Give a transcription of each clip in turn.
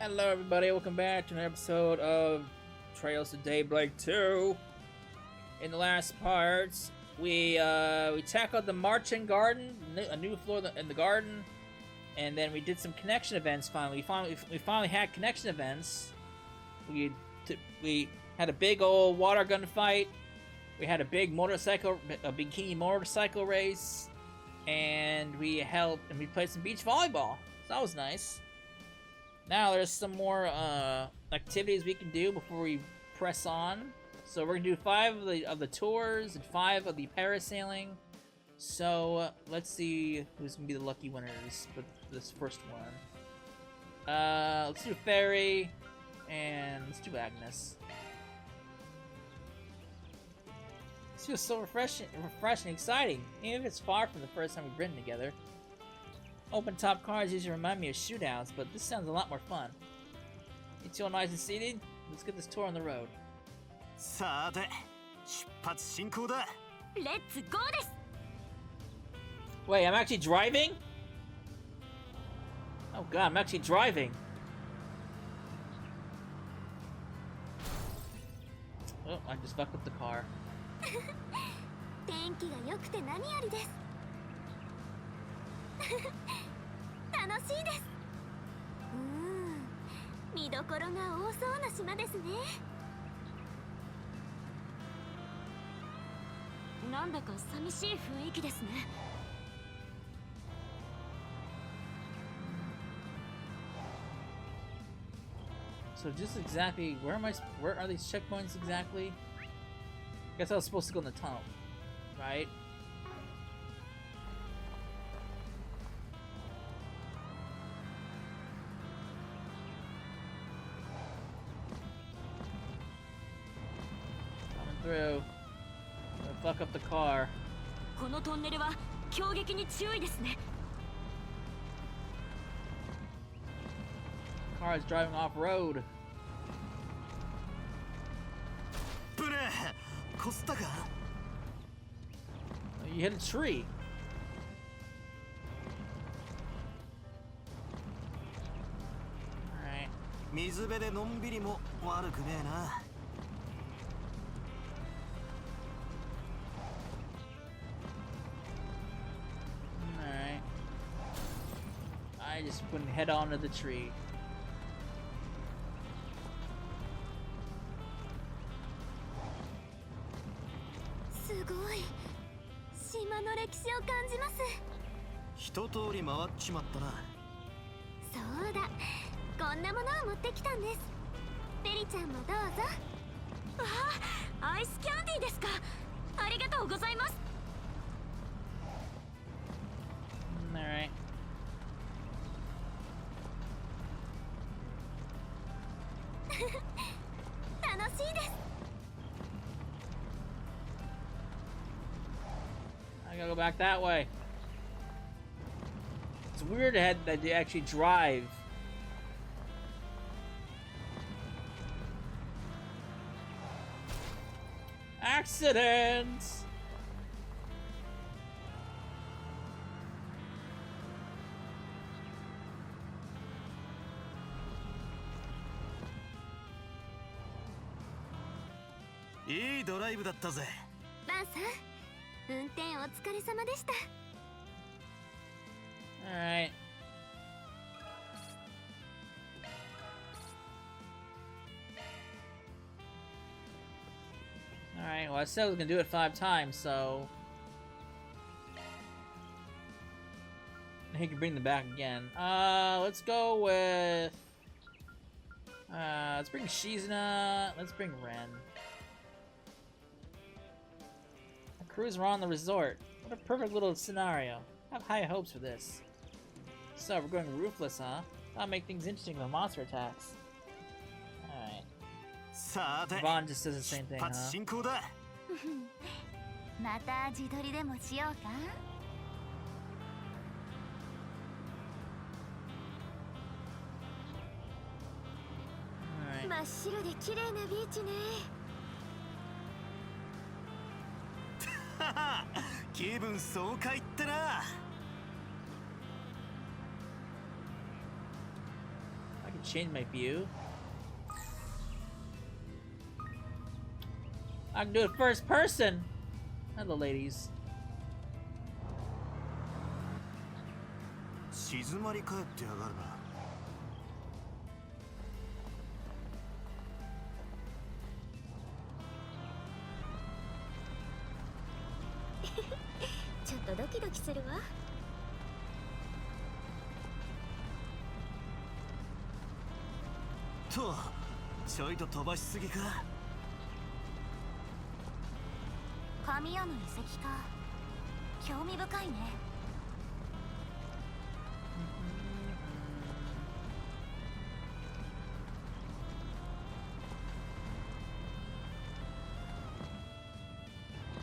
Hello everybody, welcome back to an episode of Trails to Daybreak 2. In the last parts, we tackled the marching garden, a new floor in the garden, and then we did some connection events finally. We finally had connection events. We had a big old water gun fight, we had a big bikini motorcycle race, and we played some beach volleyball. So that was nice. Now there's some more activities we can do before we press on. So we're gonna do 5 of the tours and 5 of the parasailing. So let's see who's gonna be the lucky winners for this first one. Let's do Fairy and let's do Agnes. This feels so refreshing, exciting, even if it's far from the first time we've ridden together. Open top cars usually remind me of shootouts, but this sounds a lot more fun. You two all nice and seated? Let's get this tour on the road. Let's go! Wait, I'm actually driving? Oh god, I'm actually driving. Oh, I just fucked up the car. 天気が良くて何よりです。楽しいです。見どころが多そうな島ですね。なんだか寂しい雰囲気ですね。So just exactly, where are these checkpoints exactly? I guess I was supposed to go in the tunnel, right? Through. Gonna fuck up the car. このトンネルは強撃に強いですね。Car is driving off road. You hit a tree. Alright. Alright. I just wouldn't head on to the tree. Alright. I gotta go back that way. It's weird that they actually drive. Accidents! I Alright. Alright, well I said I was gonna do it 5 times, so he can bring them back again. Let's go with let's bring Shizuna, let's bring Ren. A cruise around the resort. What a perfect little scenario. I have high hopes for this. So, we're going roofless, huh? That'll make things interesting with monster attacks. Alright. Vaughn just says the same thing, huh? また自撮りでもしようか。真っ白で綺麗なビーチね。気分爽快ってな。Could change my view. I can do it first person. Hello, ladies. 静まり返ってやがるな。ちょっとドキドキするわ。と、ちょいと飛ばしすぎか。神谷の遺跡か。興味深いね。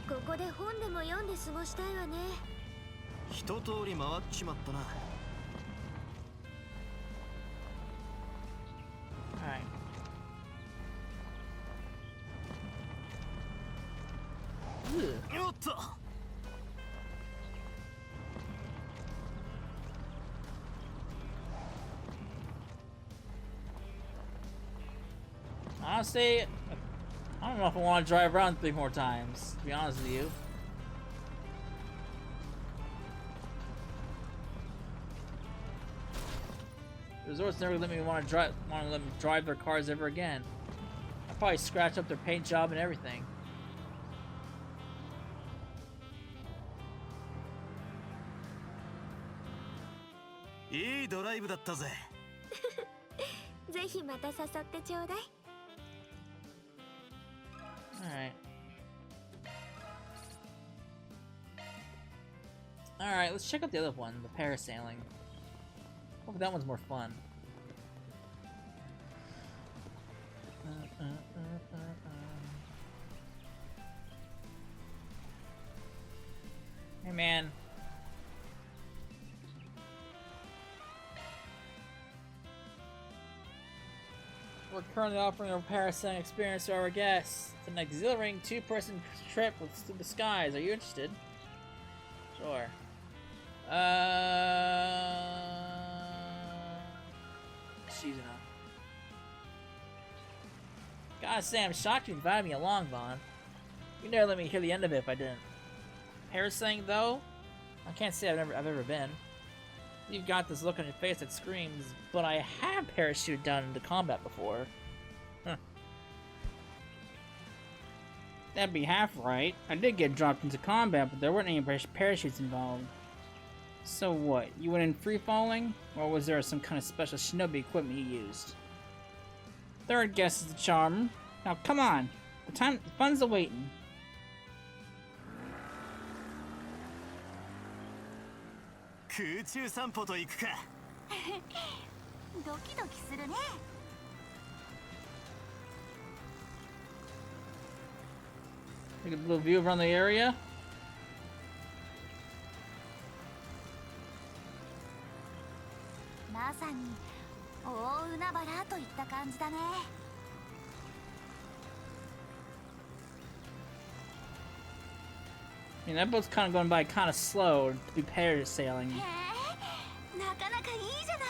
ここで本でも読んで過ごしたいわね。一通り回っちまったな。Alright. Ugh. よっと。Honestly, I don't know if I want to drive around 3 more times, to be honest with you. Resorts never let me drive their cars ever again. I probably scratch up their paint job and everything. いいドライブだったぜ。ぜひまた誘ってちょうだい。Alright. Alright, let's check out the other one, the parasailing. Hope that one's more fun. Hey man. We're currently offering a parasailing experience to our guests. It's an exhilarating 2-person trip through the skies. Are you interested? Sure. She's enough. Gotta say, I'm shocked you invited me along, Vaughn. You never let me hear the end of it if I didn't. Parasailing, though? I can't say I've ever been. You've got this look on your face that screams, but I have parachuted down into combat before. Huh. That'd be half right. I did get dropped into combat, but there weren't any parachutes involved. So what, you went in free falling? Or was there some kind of special shinobi equipment you used? Third guess is the charm. Now come on, the fun's awaiting. 空中散歩と行くか。ドキドキするね。Take a little view around the area. まさに大海原といった感じだね。I mean, that boat's kind of going by kind of slow to be parasailing. へえ、なかなかいいじゃない。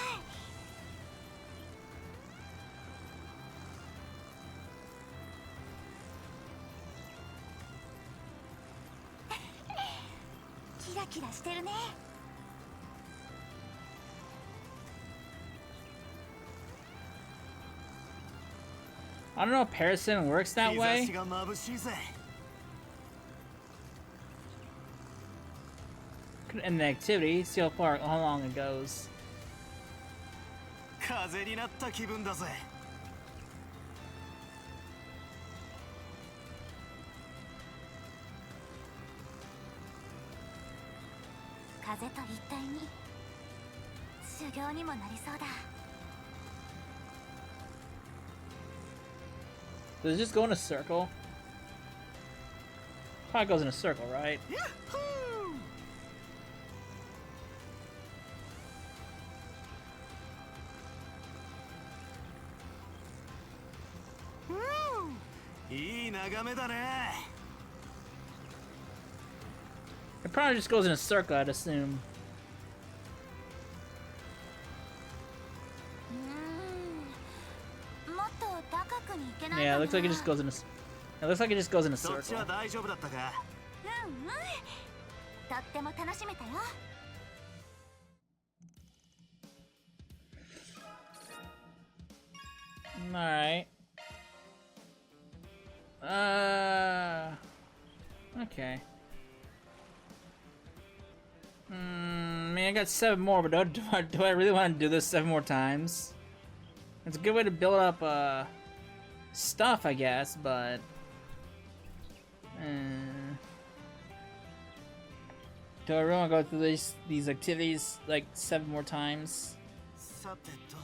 キラキラしてるね。I don't know if parasailing works that 日差 way. しが眩しいぜ。 Could end the activity, see how long it goes. 風になった気分だぜ。風と一体に修行にもなりそうだ。 Does it just go in a circle? Probably goes in a circle, right? Yahoo! いい眺めだね。 It probably just goes in a circle, I'd assume. に行けない Yeah, か it な。 looks like it just goes in a. It looks like it just goes in a そっち circle. は大丈夫だったか？うんうん。とっても楽しめたよ。Alright. Okay. I mean, I got 7 more, but do I really want to do this 7 more times? It's a good way to build up, stuff, I guess, but... do I really want to go through these activities, like, 7 more times? さてと。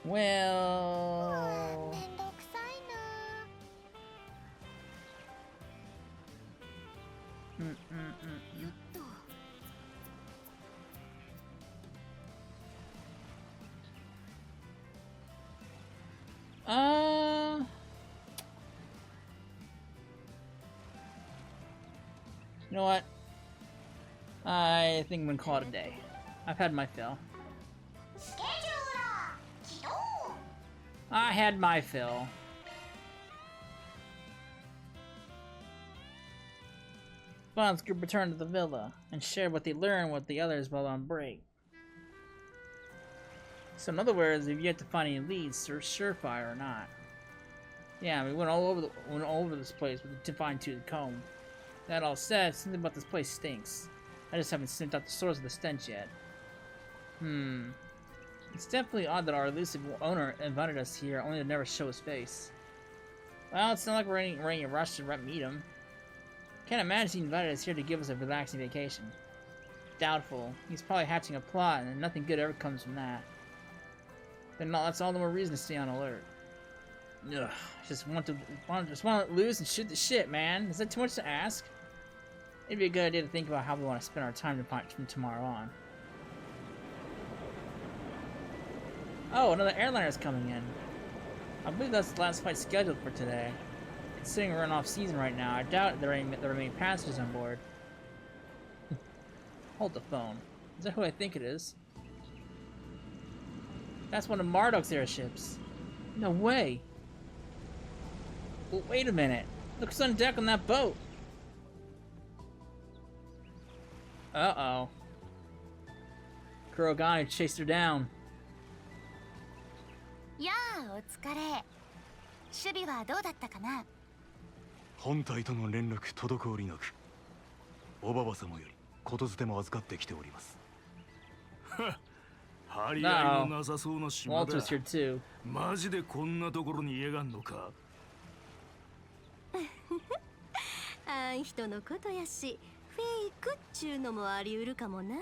Well... めんどくさいな。 よっと。 You know what? I think I'm gonna call it a day. I've had my fill. スケジューラー起動。 I had my fill. Bond's group returned to the villa and shared what they learned with the others while on break. So in other words, if you have to find any leads, search Surefire or not. Yeah, we went all over this place with a fine-tooth comb. That all said, something about this place stinks. I just haven't sniffed out the source of the stench yet. It's definitely odd that our elusive owner invited us here only to never show his face. Well, it's not like we're in a rush to meet him. Can't imagine he invited us here to give us a relaxing vacation. Doubtful. He's probably hatching a plot, and nothing good ever comes from that. Then that's all the more reason to stay on alert. Ugh, just want to lose and shoot the shit, man. Is that too much to ask? It'd be a good idea to think about how we want to spend our time from tomorrow on. Oh, another airliner is coming in. I believe that's the last flight scheduled for today. Considering we're in off-season right now, I doubt there remain passengers on board. Hold the phone. Is that who I think it is? That's one of Marduk's airships. No way. Well, wait a minute. Look who's on deck on that boat. Uh-oh. Kurogane chased her down. やあ、お疲れ。守備はどうだったかな。本隊との連絡滞りなく、おばば様よりことづても預かってきております。張り合いのなさそうな島だ。 Walter's here too. マジでこんなところに家がんのか。あん人のことやし、フェイクっちゅうのもあり得るかもな。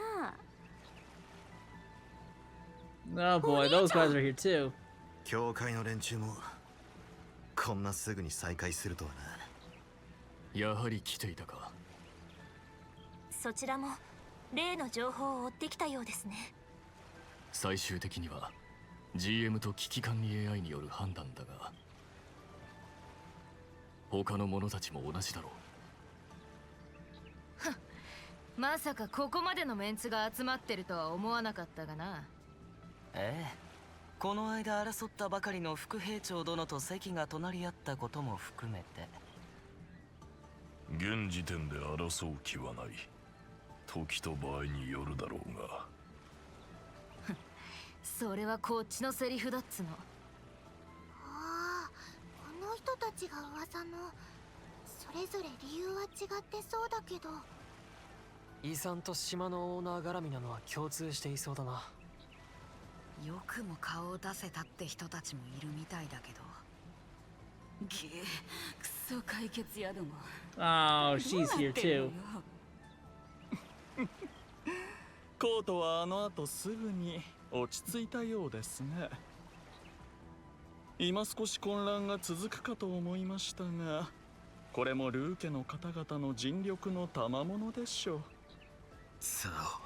Oh boy, those guys are here too. 教会の連中もこんなすぐに再会するとはな。やはり来ていたか。そちらも例の情報を追ってきたようですね。最終的には GM と危機管理 AI による判断だが、他の者たちも同じだろう。まさかここまでのメンツが集まってるとは思わなかったがな。ええ、この間争ったばかりの副兵長殿と席が隣り合ったことも含めて。現時点で争う気はない。時と場合によるだろうが。それはこっちのセリフだっつの。ああ、この人たちが噂の。それぞれ理由は違ってそうだけど。遺産と島のオーナー絡みなのは共通していそうだな。よくも顔を出せたって人たちもいるみたいだけど。げえ、クソ解決宿も。 Oh, she's here too. コートはあの後すぐに落ち着いたようですね。今少し混乱が続くかと思いましたが、これもルー家の方々の尽力の賜物でしょう。さあ、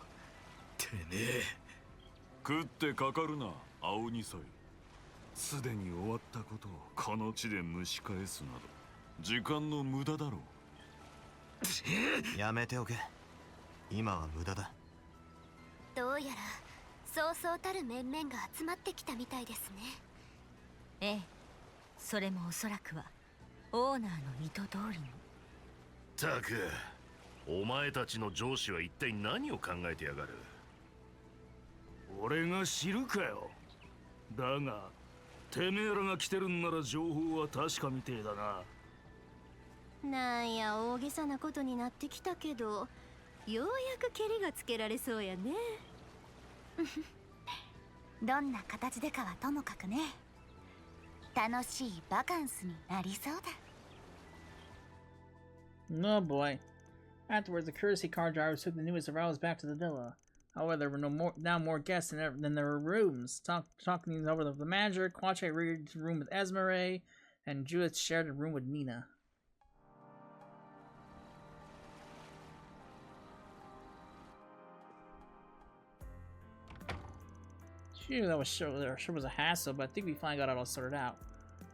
てめえ。食ってかかるな、青二歳。すでに終わったことをこの地で蒸し返すなど時間の無駄だろう。やめておけ。今は無駄だ。どうやらそうそうたる面々が集まってきたみたいですね。ええ、それもおそらくはオーナーの意図通りに。たく、お前たちの上司は一体何を考えてやがる。俺が知るかよ。だがてめえらが来てるんなら情報は確かみてえだな。なんや大げさなことになってきたけど、ようやくケリがつけられそうやね。どんな形でかはともかくね、楽しいバカンスになりそうだ。 Oh boy. Afterwards, the courtesy car drivers took the newest arrivals back to the villa. However, there were now more guests than there were rooms. Talking things over with the manager, Quache read a room with Esmeralda, and Judith shared a room with Nina. Phew, that was sure was a hassle, but I think we finally got it all sorted out.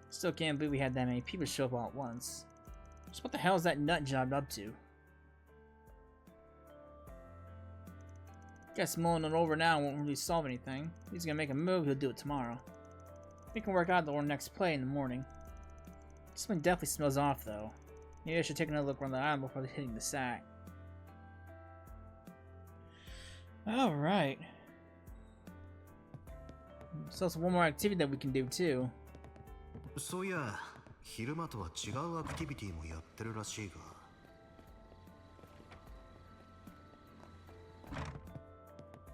Still can't believe we had that many people show up all at once. So what the hell is that nut job up to? Guess mulling it over now won't really solve anything. If he's gonna make a move, he'll do it tomorrow. We can work out the next play in the morning. This one definitely smells off, though. Maybe I should take another look around the island before hitting the sack. Alright. So it's one more activity that we can do, too. そういや、昼間とは違うアクティビティもやってるらしいが。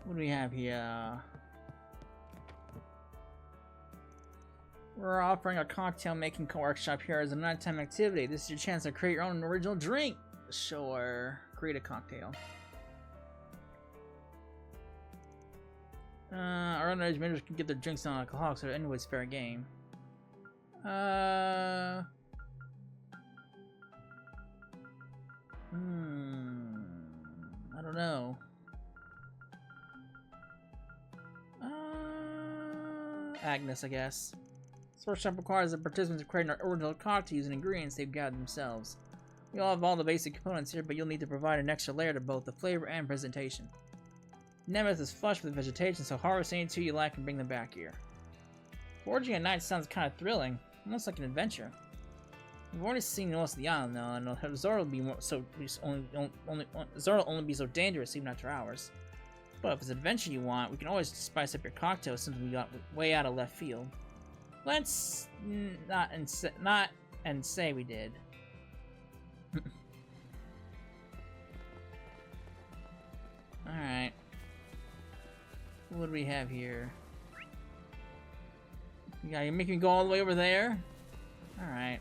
What do we have here? We're offering a cocktail making workshop here as a nighttime activity. This is your chance to create your own original drink. Sure, create a cocktail. Our underage members can get their drinks non-alcoholic, so anyways, fair game. I don't know. Agnes, I guess. This workshop requires the participants to create an original cocktail using ingredients they've gathered themselves. We all have all the basic components here, but you'll need to provide an extra layer to both the flavor and presentation. Nemeth is flush with vegetation, so harvest any two you like and bring them back here. Foraging at night sounds kind of thrilling, almost like an adventure. We've already seen most of the island now, and Zora will be only be so dangerous even after hours. But if it's an adventure you want, we can always spice up your cocktail since we got way out of left field. Let's not and say we did. Alright. What do we have here? Yeah, you're making me go all the way over there? Alright.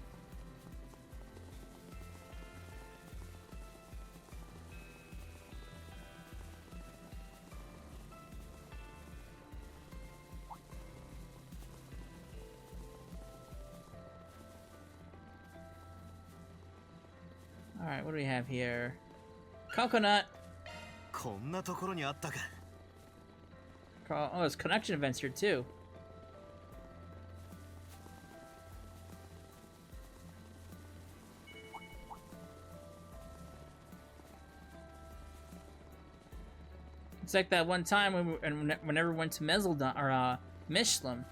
Alright, what do we have here? Coconut! こんなところにあったか。Oh, there's connection events here too. It's like that one time when whenever we went to Meseldon or Mishlam.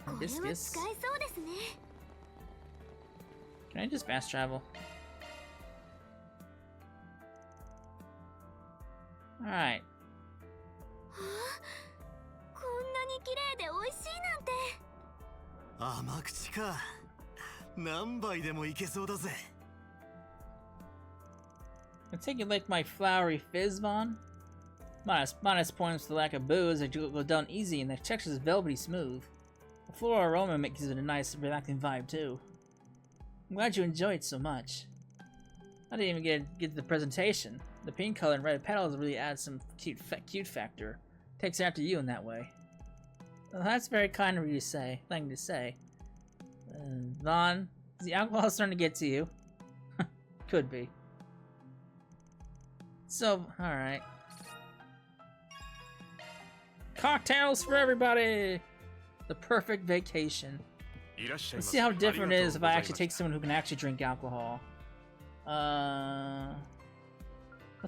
Hibiscus. Can I just fast travel? Alright. こんなに綺麗で美味しいなんて。甘口か。何杯でもいけそうだぜ。I take it like my flowery fizzbon? Minus points for the lack of booze, it go down easy and the texture is velvety smooth. The floral aroma makes it a nice, relaxing vibe too. I'm glad you enjoyed it so much. I didn't even get to the presentation. The pink color and red petals really add some cute factor. Takes after you in that way. Well, that's very kind of you to say. Thing to say. Vaughn, is the alcohol starting to get to you? Could be. So, alright. Cocktails for everybody! The perfect vacation. Let's see how different it is if I actually take someone who can actually drink alcohol.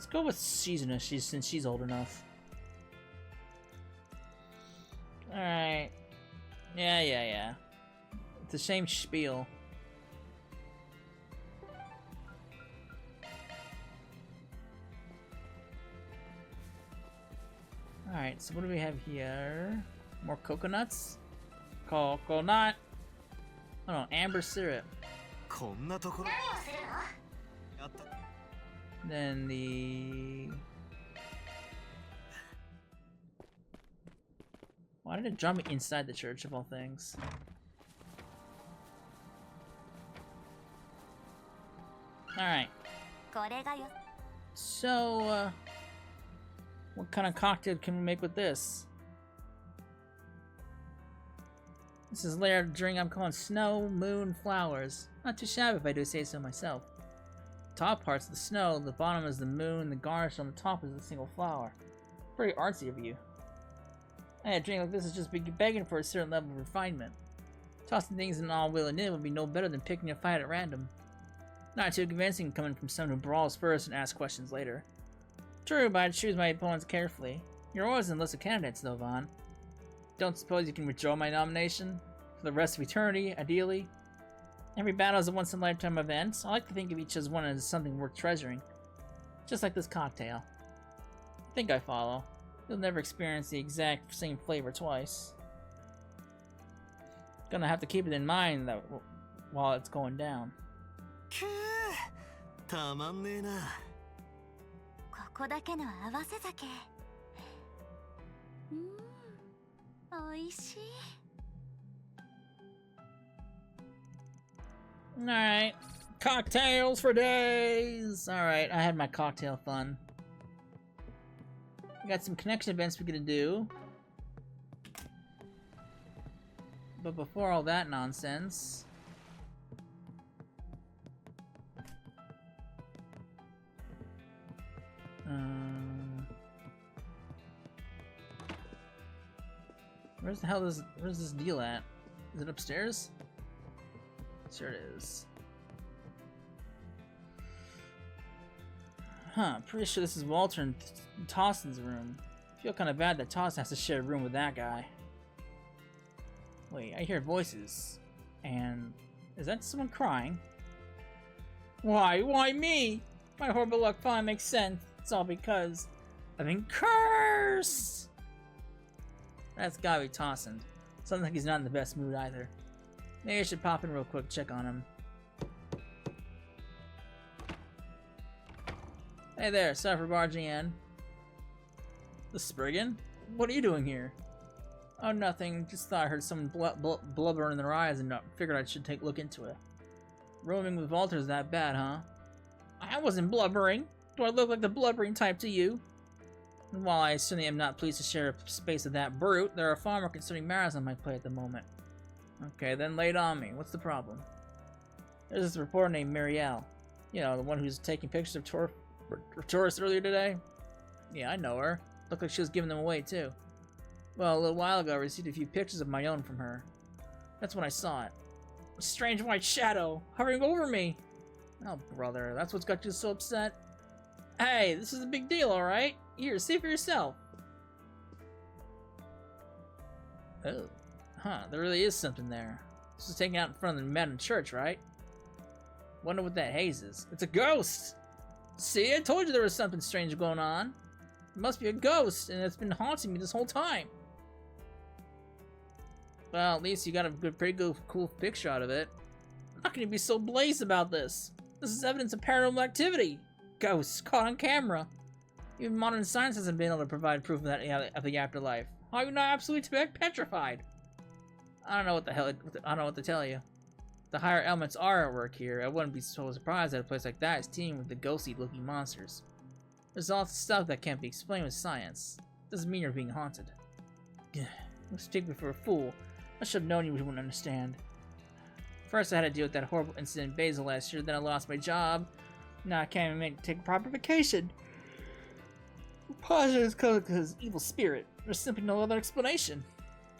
Let's go with Shizuna, since she's old enough. Alright. Yeah. It's the same spiel. Alright, so what do we have here? More coconuts? Coconut. Oh no, amber syrup. Then the... Why did it draw me inside the church of all things? Alright. So, what kind of cocktail can we make with this? This is layered drink I'm calling Snow, Moon, Flowers. Not too shabby if I do say so myself. The top part's the snow, the bottom is the moon, the garnish on the top is a single flower. Pretty artsy of you. Hey, a drink like this is just begging for a certain level of refinement. Tossing things in all willy-nilly would be no better than picking a fight at random. Not too convincing coming from someone who brawls first and asks questions later. True, but I'd choose my opponents carefully. You're always in the list of candidates, though, Vaughn. Don't suppose you can withdraw my nomination? For the rest of eternity, ideally? Every battle is a once-in-a-lifetime event. I like to think of each as one as something worth treasuring. Just like this cocktail. I think I follow. You'll never experience the exact same flavor twice. Gonna have to keep it in mind that while it's going down. たまんねえな。ここだけの合わせ酒。美味しい。Alright. Cocktails for days! Alright, I had my cocktail fun. We got some connection events we're gonna do. But before all that nonsense... where's this deal at? Is it upstairs? Sure it is. Huh, pretty sure this is Walter and Tossin's room. Feel kind of bad that Tossin has to share a room with that guy. Wait, I hear voices. And... is that someone crying? Why? Why me? My horrible luck finally makes sense. It's all because I've been cursed! That's gotta be Tossin. Sounds like he's not in the best mood either. Maybe I should pop in real quick, check on him. Hey there, sorry for barging in. The Spriggan? What are you doing here? Oh, nothing. Just thought I heard someone blubber in their eyes and figured I should take a look into it. Roaming with Walter's that bad, huh? I wasn't blubbering. Do I look like the blubbering type to you? And while I certainly am not pleased to share a space with that brute, there are far more concerning matters on my plate at the moment. Okay, then lay it on me. What's the problem? There's this reporter named Marielle. You know, the one who's taking pictures of tourists earlier today? Yeah, I know her. Looked like she was giving them away, too. Well, a little while ago, I received a few pictures of my own from her. That's when I saw it. A strange white shadow hovering over me. Oh, brother, that's what's got you so upset? Hey, this is a big deal, alright? Here, see for yourself. Oh. Huh, there really is something there. This was taken out in front of the men in church, right? Wonder what that haze is. It's a ghost! See, I told you there was something strange going on. It must be a ghost, and it's been haunting me this whole time. Well, at least you got a pretty good, cool picture out of it. I'm not gonna be so blazed about this. This is evidence of paranormal activity. Ghosts caught on camera. Even modern science hasn't been able to provide proof of the afterlife. How are you not absolutely petrified? I don't know what the hell. I don't know what to tell you. The higher elements are at work here. I wouldn't be so surprised that a place like that is teeming with the ghostly-looking monsters. There's all stuff that can't be explained with science. Doesn't mean you're being haunted. You mistake me for a fool. I should have known you wouldn't understand. First, I had to deal with that horrible incident in Basel last year. Then I lost my job. Now I can't even take a proper vacation. Positive because of his evil spirit. There's simply no other explanation.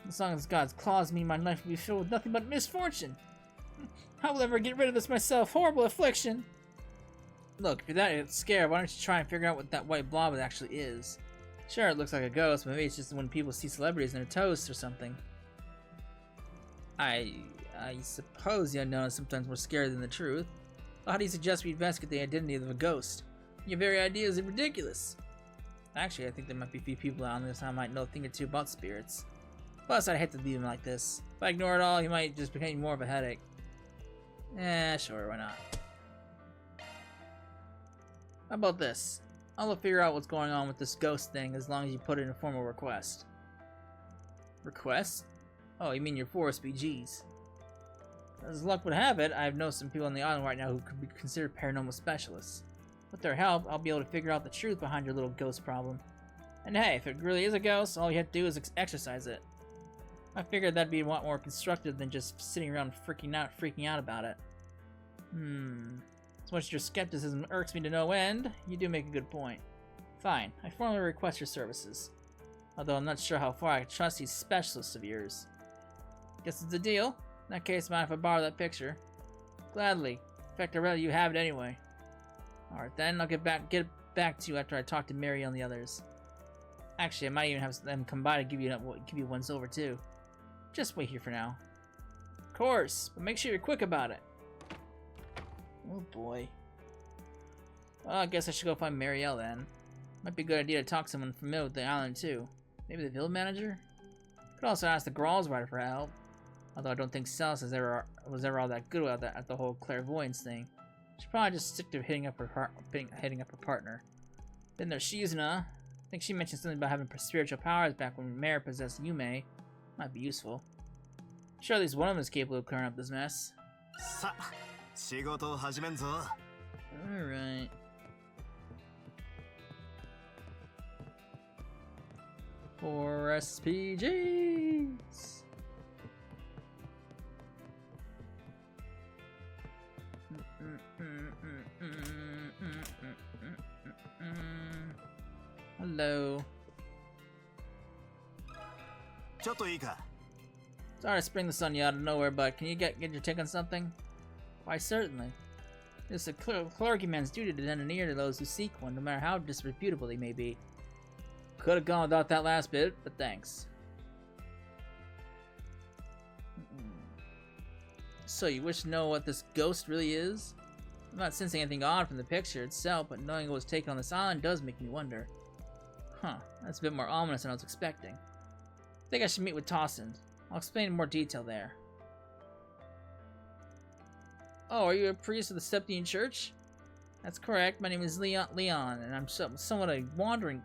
As long as God's claws mean my life will be filled with nothing but misfortune. How will I ever get rid of this myself? Horrible affliction! Look, if you're that scared, why don't you try and figure out what that white blob actually is? Sure, it looks like a ghost, but maybe it's just when people see celebrities in their toast or something. I suppose the unknown is sometimes more scary than the truth. How do you suggest we investigate the identity of a ghost? Your very idea is ridiculous. Actually, I think there might be a few people out on this I might know a thing or two about spirits. Plus, I'd hate to leave him like this. If I ignore it all, he might just become more of a headache. Sure, why not? How about this? I'll figure out what's going on with this ghost thing as long as you put it in a formal request. Request? Oh, you mean your forest BGs. As luck would have it, I know some people on the island right now who could be considered paranormal specialists. With their help, I'll be able to figure out the truth behind your little ghost problem. And hey, if it really is a ghost, all you have to do is exercise it. I figured that'd be a lot more constructive than just sitting around freaking out about it. As much as your skepticism irks me to no end, you do make a good point. Fine, I formally request your services. Although I'm not sure how far I can trust these specialists of yours. Guess it's a deal. In that case, mind if I borrow that picture? Gladly. In fact, I'd rather you have it anyway. Alright then, I'll get back to you after I talk to Mary and the others. Actually, I might even have them come by to give you 1 silver too. Just wait here for now. Of course, but make sure you're quick about it. Oh boy. Well, I guess I should go find Marielle then. Might be a good idea to talk to someone familiar with the island too. Maybe the village manager? Could also ask the Gralls Rider for help. Although I don't think Celis was ever all that good at the whole clairvoyance thing. She'd probably just stick to hitting up her partner. Then there's Shizuna. I think she mentioned something about having spiritual powers back when Mare possessed Yume. Might be useful. Sure, at least one of them is capable of clearing up this mess. Alright. For SPGs. Hello. Sorry to spring this on you out of nowhere, but can you get your take on something? Why, certainly. It's a clergyman's duty to lend an ear to those who seek one, no matter how disreputable they may be. Could have gone without that last bit, but thanks. So you wish to know what this ghost really is? I'm not sensing anything odd from the picture itself, but knowing it was taken on this island does make me wonder. Huh, that's a bit more ominous than I was expecting. I think I should meet with Tossin. I'll explain in more detail there. Oh, are you a priest of the Septian Church? That's correct. My name is Leon, and I'm somewhat a wandering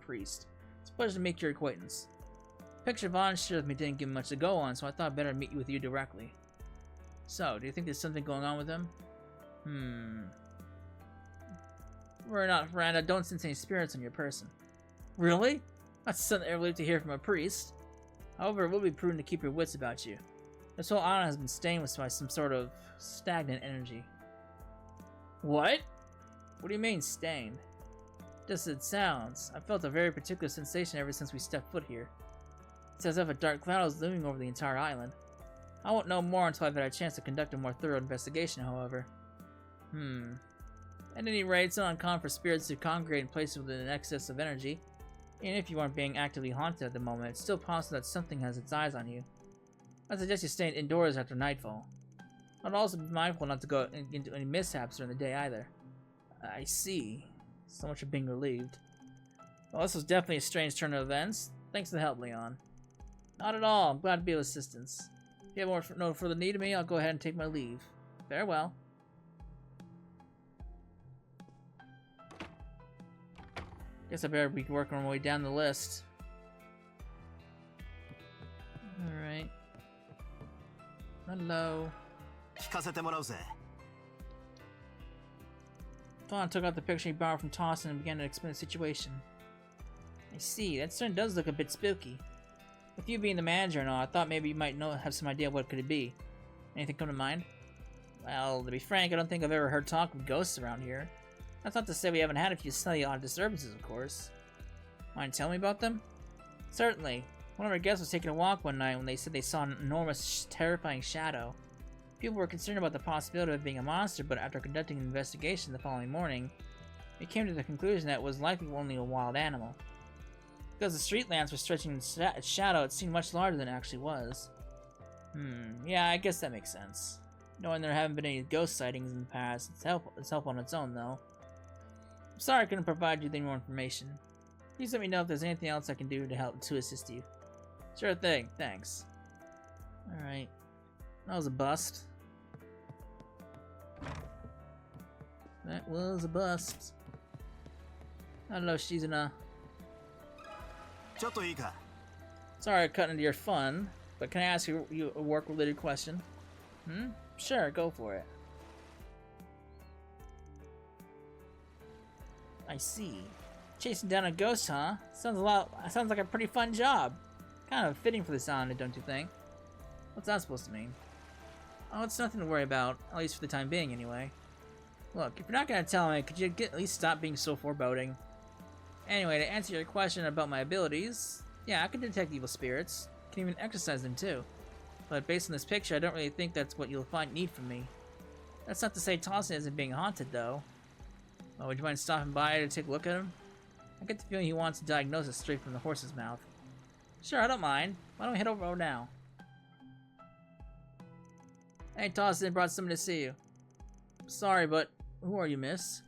priest. It's a pleasure to make your acquaintance. The picture Vaughn shared with me didn't give me much to go on, so I thought I'd better meet with you directly. So, do you think there's something going on with him? We're not, Miranda. Don't sense any spirits on your person. Really? That's something I relieved to hear from a priest. However, it will be prudent to keep your wits about you. This whole island has been stained with some sort of stagnant energy. What? What do you mean, stained? Just as it sounds. I've felt a very particular sensation ever since we stepped foot here. It's as if a dark cloud is looming over the entire island. I won't know more until I've had a chance to conduct a more thorough investigation, however. At any rate, it's not uncommon for spirits to congregate in places with an excess of energy. Even if you aren't being actively haunted at the moment, it's still possible that something has its eyes on you. I suggest you stay indoors after nightfall. I'd also be mindful not to go into any mishaps during the day either. I see. So much for being relieved. Well, this was definitely a strange turn of events. Thanks for the help, Leon. Not at all. I'm glad to be of assistance. If you have no further need of me, I'll go ahead and take my leave. Farewell. Guess I better be working my way down the list. Alright. Hello. Fawn took out the picture he borrowed from Tossin and began to explain the situation. I see, that certainly does look a bit spooky. With you being the manager and all, I thought maybe you might have some idea of what could it be. Anything come to mind? Well, to be frank, I don't think I've ever heard talk of ghosts around here. That's not to say we haven't had a few slightly odd disturbances, of course. Mind telling me about them? Certainly. One of our guests was taking a walk one night when they said they saw an enormous, terrifying shadow. People were concerned about the possibility of it being a monster, but after conducting an investigation the following morning, they came to the conclusion that it was likely only a wild animal. Because the street lamps were stretching its shadow, it seemed much larger than it actually was. Yeah, I guess that makes sense. Knowing there haven't been any ghost sightings in the past, it's help on its own, though. I'm sorry I couldn't provide you with any more information. Please let me know if there's anything else I can do to assist you. Sure thing, thanks. Alright. That was a bust. That was a bust. Hello, Shizuna. Sorry I cut into your fun, but can I ask you a work-related question? Sure, go for it. I see. Chasing down a ghost, huh? Sounds like a pretty fun job. Kind of fitting for this island, don't you think? What's that supposed to mean? Oh, it's nothing to worry about, at least for the time being, anyway. Look, if you're not gonna tell me, could you at least stop being so foreboding? Anyway, to answer your question about my abilities, yeah, I can detect evil spirits. Can even exercise them too. But based on this picture, I don't really think that's what you'll need from me. That's not to say Tossin isn't being haunted, though. Oh, would you mind stopping by to take a look at him? I get the feeling he wants a diagnosis straight from the horse's mouth. Sure, I don't mind. Why don't we head over now? Hey, Tossin brought someone to see you. Sorry, but who are you, miss?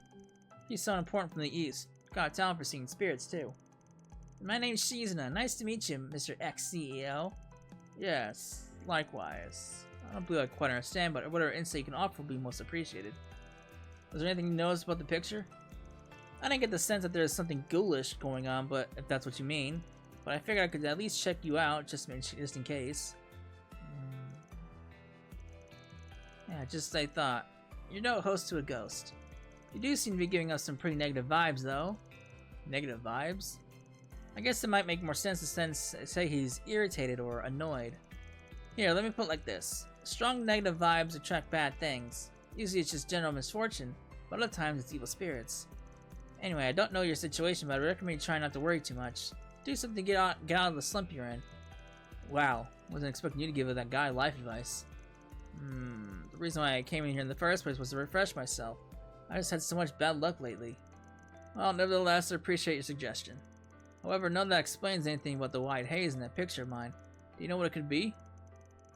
You sound important from the east. Got a talent for seeing spirits, too. My name's Shizuna. Nice to meet you, Mr. Ex-CEO. Yes, likewise. I don't believe I quite understand, but whatever insight you can offer will be most appreciated. Was there anything you noticed about the picture? I didn't get the sense that there's something ghoulish going on, but if that's what you mean. But I figured I could at least check you out, just in case. Yeah, just as I thought. You're no host to a ghost. You do seem to be giving us some pretty negative vibes, though. Negative vibes? I guess it might make more sense to say he's irritated or annoyed. Here, let me put it like this. Strong negative vibes attract bad things. Usually it's just general misfortune, but other times it's evil spirits. Anyway, I don't know your situation, but I recommend you try not to worry too much. Do something to get out of the slump you're in. Wow, wasn't expecting you to give that guy life advice. The reason why I came in here in the first place was to refresh myself. I just had so much bad luck lately. Well, nevertheless, I appreciate your suggestion. However, none of that explains anything about the white haze in that picture of mine. Do you know what it could be?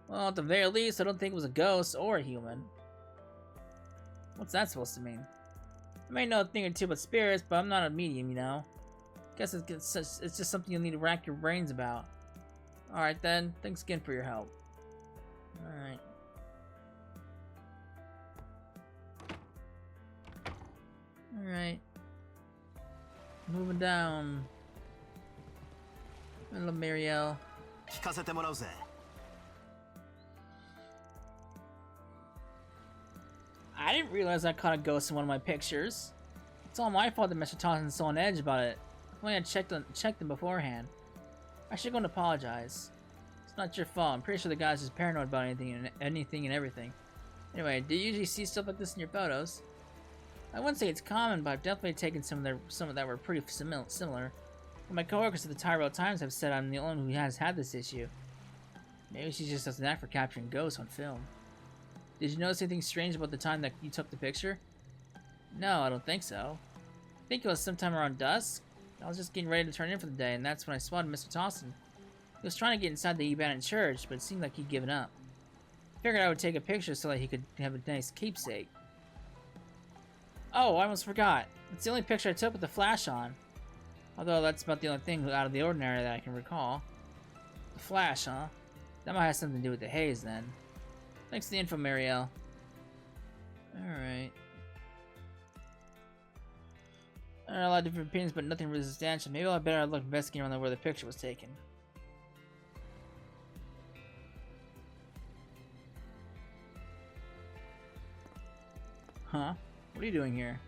Well, at the very least, I don't think it was a ghost or a human. What's that supposed to mean? I may know a thing or two about spirits, but I'm not a medium, you know. Guess it's just something you'll need to rack your brains about. Alright then, thanks again for your help. Alright. Alright. Moving down. Hello, Marielle. I didn't realize I caught a ghost in one of my pictures. It's all my fault that Mr. Thompson's so on edge about it. If only I checked them beforehand. I should go and apologize. It's not your fault. I'm pretty sure the guy's just paranoid about anything and everything. Anyway, do you usually see stuff like this in your photos? I wouldn't say it's common, but I've definitely taken some that were pretty similar. But my coworkers at the Tyrell Times have said I'm the only one who has had this issue. Maybe she just has an knack for capturing ghosts on film. Did you notice anything strange about the time that you took the picture? No, I don't think so. I think it was sometime around dusk. I was just getting ready to turn in for the day, and that's when I spotted Mr. Tossin. He was trying to get inside the abandoned church, but it seemed like he'd given up. I figured I would take a picture so that he could have a nice keepsake. Oh, I almost forgot. It's the only picture I took with the flash on. Although that's about the only thing out of the ordinary that I can recall. The flash, huh? That might have something to do with the haze, then. Thanks for the info, Marielle. Alright. There are a lot of different opinions, but nothing really substantial. Maybe I'll better look investigating around where the picture was taken. Huh? What are you doing here?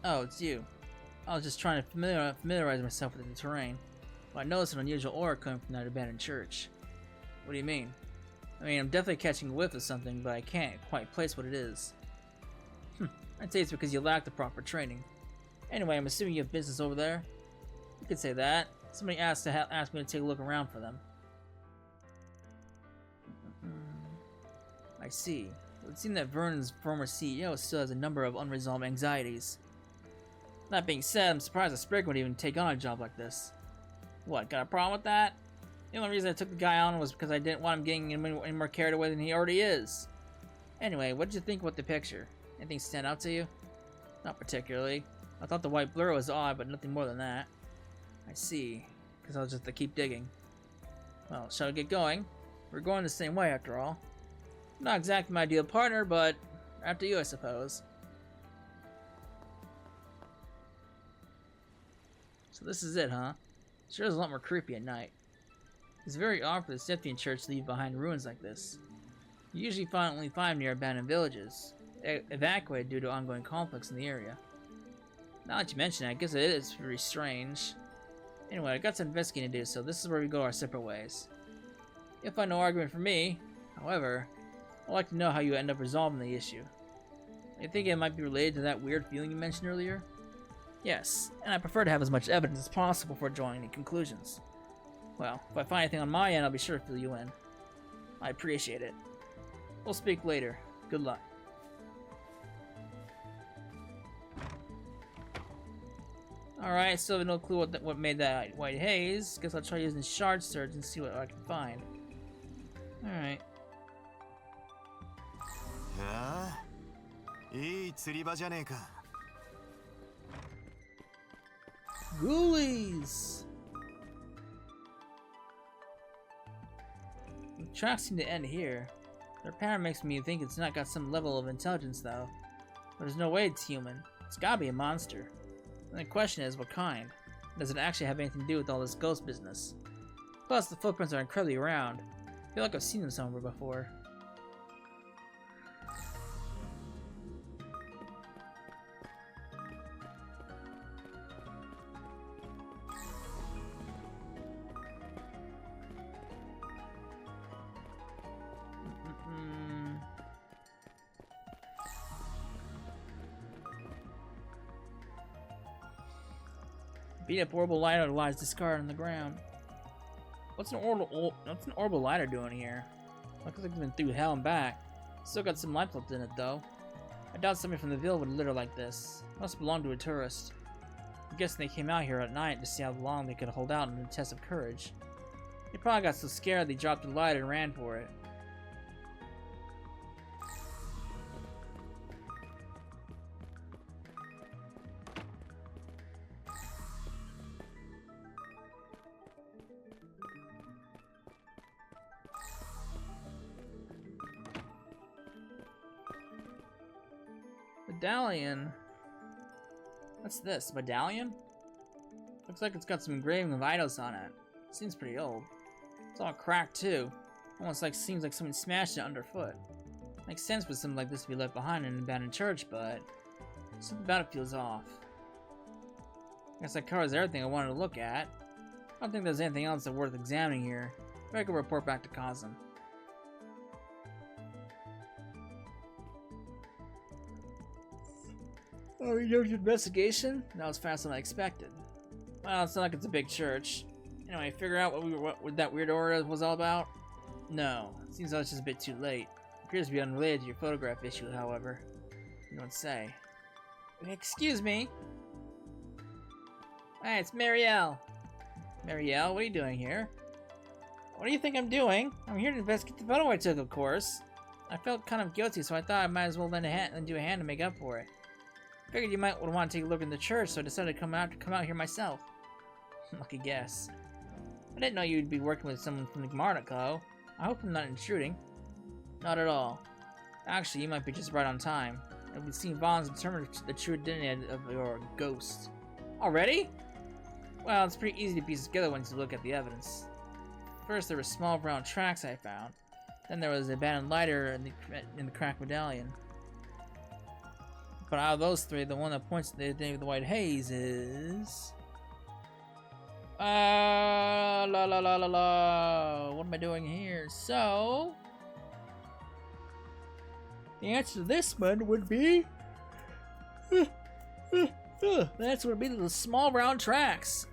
Oh, it's you. I was just trying to familiarize myself with the terrain. But I noticed an unusual aura coming from that abandoned church. What do you mean? I mean, I'm definitely catching a whiff of something, but I can't quite place what it is. I'd say it's because you lack the proper training. Anyway, I'm assuming you have business over there? You could say that. Somebody asked me to take a look around for them. I see. It would seem that Vernon's former CEO still has a number of unresolved anxieties. That being said, I'm surprised that Sprig would even take on a job like this. What, got a problem with that? The only reason I took the guy on was because I didn't want him getting any more carried away than he already is. Anyway, what did you think about the picture? Anything stand out to you? Not particularly. I thought the white blur was odd, but nothing more than that. I see. Because I'll just have to keep digging. Well, shall we get going? We're going the same way, after all. Not exactly my ideal partner, but after you, I suppose. So this is it, huh? Sure is a lot more creepy at night. It's very odd for the Septian Church to leave behind ruins like this. You usually only find them near abandoned villages, evacuated due to ongoing conflicts in the area. Now that you mention it, I guess it is pretty strange. Anyway, I got some investigating to do, so this is where we go our separate ways. You'll find no argument for me. However, I'd like to know how you end up resolving the issue. I think it might be related to that weird feeling you mentioned earlier? Yes, and I prefer to have as much evidence as possible before drawing any conclusions. Well, if I find anything on my end, I'll be sure to fill you in. I appreciate it. We'll speak later. Good luck. Alright, still have no clue what made that white haze. Guess I'll try using shard search and see what I can find. Alright. Ghoulies! The tracks seem to end here. Their pattern makes me think it's not got some level of intelligence, though. There's no way it's human. It's gotta be a monster. And the question is, what kind? Does it actually have anything to do with all this ghost business? Plus, the footprints are incredibly round. I feel like I've seen them somewhere before. Beat up orbital lighter lies discarded on the ground. What's an orbital lighter doing here? Looks like it's been through hell and back. Still got some life left in it though. I doubt somebody from the village would litter like this. Must belong to a tourist. I'm guessing they came out here at night to see how long they could hold out in a test of courage. They probably got so scared they dropped the lighter and ran for it. Medallion? What's this? Medallion? Looks like it's got some engraving of Eidos on it. Seems pretty old. It's all cracked too. Almost like seems like someone smashed it underfoot. Makes sense for something like this to be left behind in an abandoned church, but something about it feels off. Guess that covers everything I wanted to look at. I don't think there's anything else that's worth examining here. But I can report back to Cosm. Oh, you did your investigation? That was faster than I expected. Well, it's not like it's a big church. Anyway, figure out what that weird aura was all about? No, it seems like it's just a bit too late. It appears to be unrelated to your photograph issue, however. You don't say. Excuse me? Hey, it's Marielle. Marielle, what are you doing here? What do you think I'm doing? I'm here to investigate the photo I took, of course. I felt kind of guilty, so I thought I might as well lend you a hand to make up for it. Figured you might want to take a look in the church, so I decided to come out here myself. Lucky guess. I didn't know you'd be working with someone from the Martico. I hope I'm not intruding. Not at all. Actually, you might be just right on time. And we've seen Vaughn's determine the true identity of your ghost. Already? Well, it's pretty easy to piece together once you look at the evidence. First, there were small brown tracks I found. Then there was an abandoned lighter in the cracked medallion. But out of those three, the one that points to the identity of the white haze is... la la la la la. What am I doing here? So... the answer to this one would be... the answer would be the small round tracks.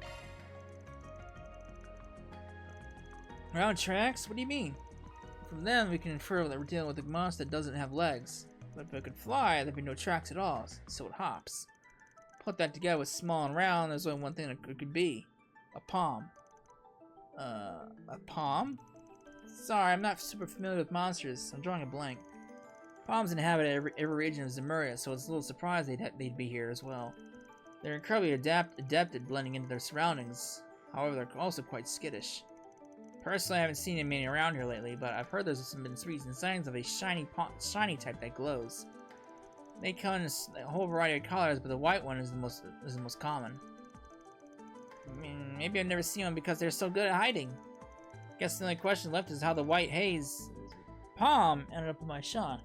Round tracks? What do you mean? From them, we can infer that we're dealing with a monster that doesn't have legs. But if it could fly, there'd be no tracks at all, so it hops. Put that together with small and round, there's only one thing that it could be. A palm. A palm? Sorry, I'm not super familiar with monsters. I'm drawing a blank. Palms inhabit every region of Zemuria, so it's a little surprised they'd be here as well. They're incredibly adept at blending into their surroundings. However, they're also quite skittish. Personally, I haven't seen many around here lately, but I've heard there's been recent signs of a shiny type that glows. They come in a whole variety of colors, but the white one is the most common. I mean, maybe I've never seen one because they're so good at hiding. Guess the only question left is how the white haze palm ended up in my shot.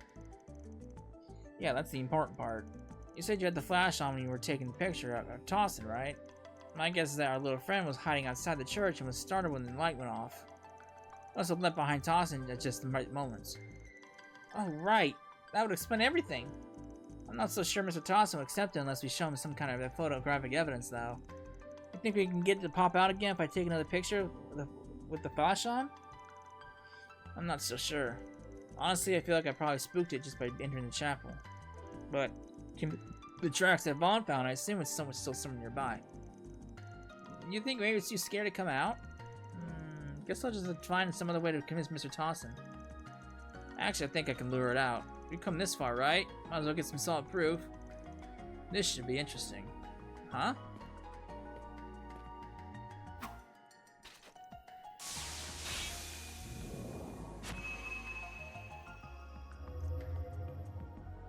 Yeah, that's the important part. You said you had the flash on when you were taking the picture of Tossin, right? My guess is that our little friend was hiding outside the church and was startled when the light went off. Must have left behind Tossin at just the right moments. Oh, right. That would explain everything. I'm not so sure Mr. Tossin will accept it unless we show him some kind of photographic evidence, though. You think we can get it to pop out again if I take another picture with the flash on? I'm not so sure. Honestly, I feel like I probably spooked it just by entering the chapel. But the tracks that Vaughn found, I assume it's still somewhere nearby. You think maybe it's too scared to come out? Guess I'll just find some other way to convince Mr. Tossin. Actually, I think I can lure it out. We've come this far, right? Might as well get some solid proof. This should be interesting. Huh?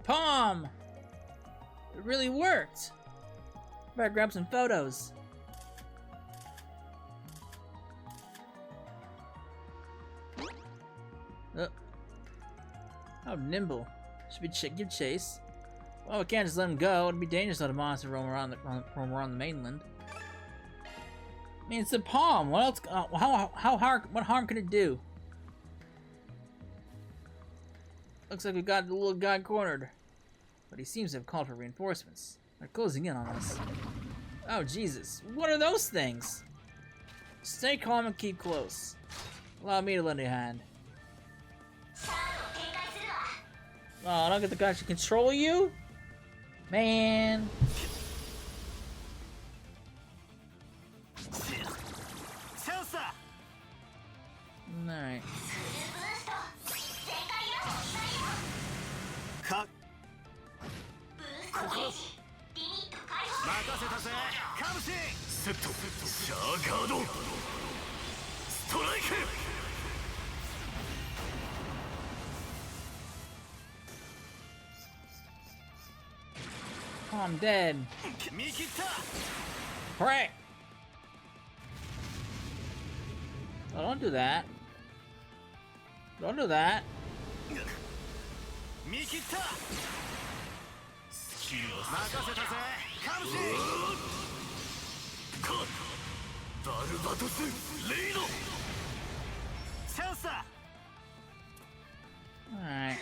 Palm! It really worked! Better grab some photos. How nimble. Should we give chase? Well, we can't just let him go. It'd be dangerous to let a monster roam around the mainland. I mean, it's a palm. What else? What harm could it do? Looks like we got the little guy cornered. But he seems to have called for reinforcements. They're closing in on us. Oh, Jesus. What are those things? Stay calm and keep close. Allow me to lend a hand. Oh, I don't get the guy to control you? Man. Alright. Oh, I'm dead. Hooray! Oh, don't do that. Don't do that. Alright.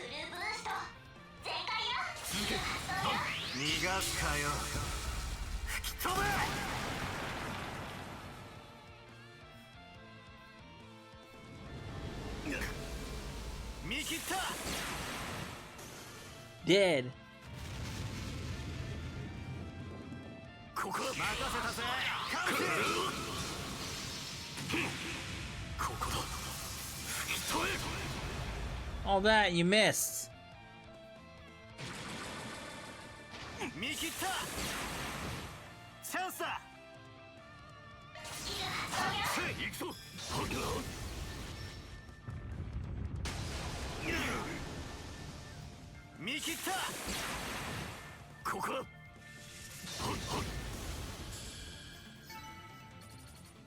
Dead. All that, you missed.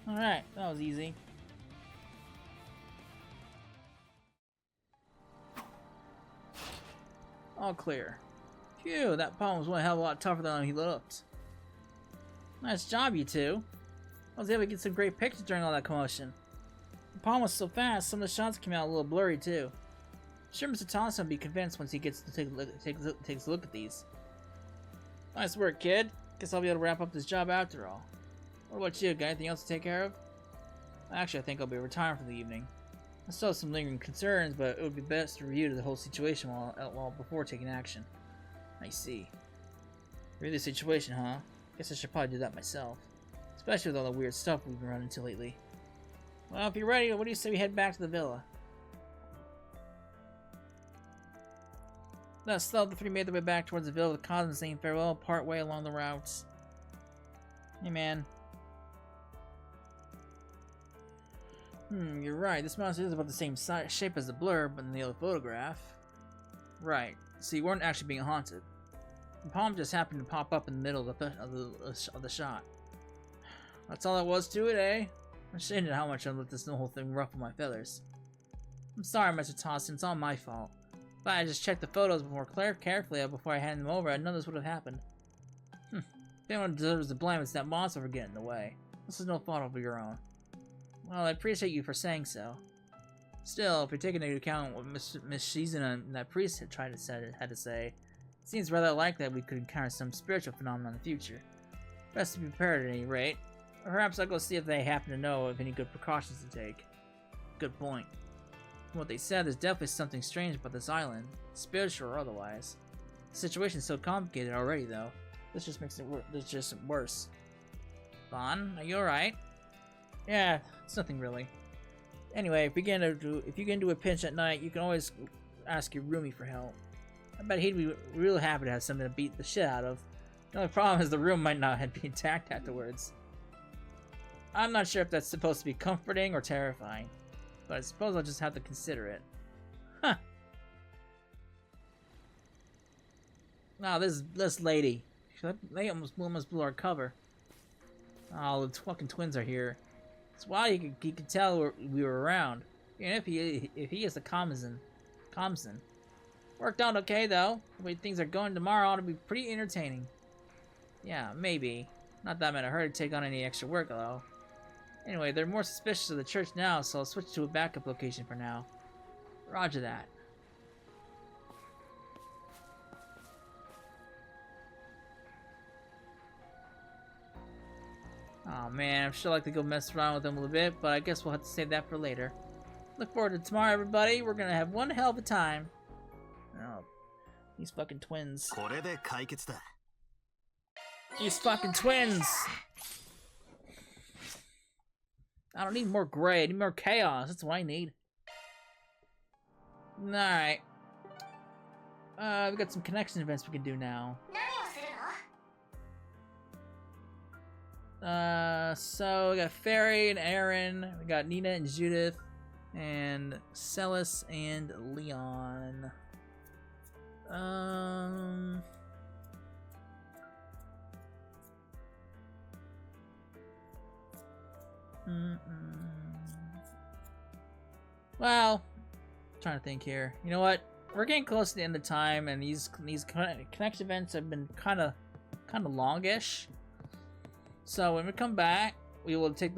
Alright, that was easy. All clear. Phew, that palm was one hell of a lot tougher than he looked. Nice job, you two. I was able to get some great pictures during all that commotion. The palm was so fast, some of the shots came out a little blurry too. I'm sure Mr. Thompson will be convinced once he gets to takes a look at these. Nice work, kid. Guess I'll be able to wrap up this job after all. What about you? Got anything else to take care of? Actually, I think I'll be retiring for the evening. I still have some lingering concerns, but it would be best to review the whole situation before taking action. I see. Review the situation, huh? Guess I should probably do that myself. Especially with all the weird stuff we've been running into lately. Well, if you're ready, what do you say we head back to the villa? Thus, the three made their way back towards the villa with Cosmo saying farewell partway along the route. Hey, man. You're right. This monster is about the same shape as the blurb in the other photograph. Right. So you weren't actually being haunted. The palm just happened to pop up in the middle of the shot. That's all that was to it, eh? I'm ashamed of how much I let this whole thing ruffle my feathers. I'm sorry, Mr. Tossin. It's all my fault. If I had just checked the photos carefully before I handed them over, none of this would have happened. If anyone deserves the blame, it's that monster for getting in the way. This is no fault of your own. Well, I appreciate you for saying so. Still, if you're taking into account what Miss Shizuna and that priest had to say, it seems rather likely that we could encounter some spiritual phenomenon in the future. Best to be prepared at any rate. Or perhaps I'll go see if they happen to know of any good precautions to take. Good point. From what they said, there's definitely something strange about this island, spiritual or otherwise. The situation's so complicated already, though. This just makes it worse. Vaughn, are you alright? Yeah, it's nothing really. Anyway, if you get into a pinch at night, you can always ask your roomie for help. I bet he'd be real happy to have something to beat the shit out of. The only problem is the room might not be intact afterwards. I'm not sure if that's supposed to be comforting or terrifying, but I suppose I'll just have to consider it. Huh. Wow, this lady. They almost blew our cover. Oh, the fucking twins are here. It's why you could tell we were around. And if he is the Comson. Worked out okay though. The way things are going tomorrow ought to be pretty entertaining. Yeah, maybe. Not that I'm in a hurry to take on any extra work though. Anyway, they're more suspicious of the church now, so I'll switch to a backup location for now. Roger that. Oh man, I'm sure I'd like to go mess around with them a little bit, but I guess we'll have to save that for later. Look forward to tomorrow, everybody. We're gonna have one hell of a time. Oh, these fucking twins. These fucking twins! I don't need more gray, I need more chaos. That's what I need. Alright. We got some connection events we can do now. So we got Fairy and Aaron, we got Nina and Judith, and Celis and Leon. Well, I'm trying to think here. You know what? We're getting close to the end of time, and these connection events have been kind of longish. So when we come back, we will take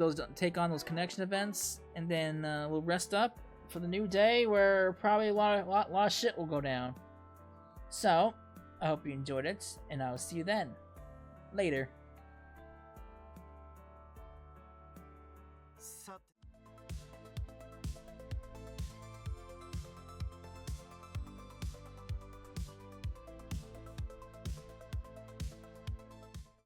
on those connection events, and then we'll rest up for the new day, where probably a lot of shit will go down. So I hope you enjoyed it, and I will see you then. Later.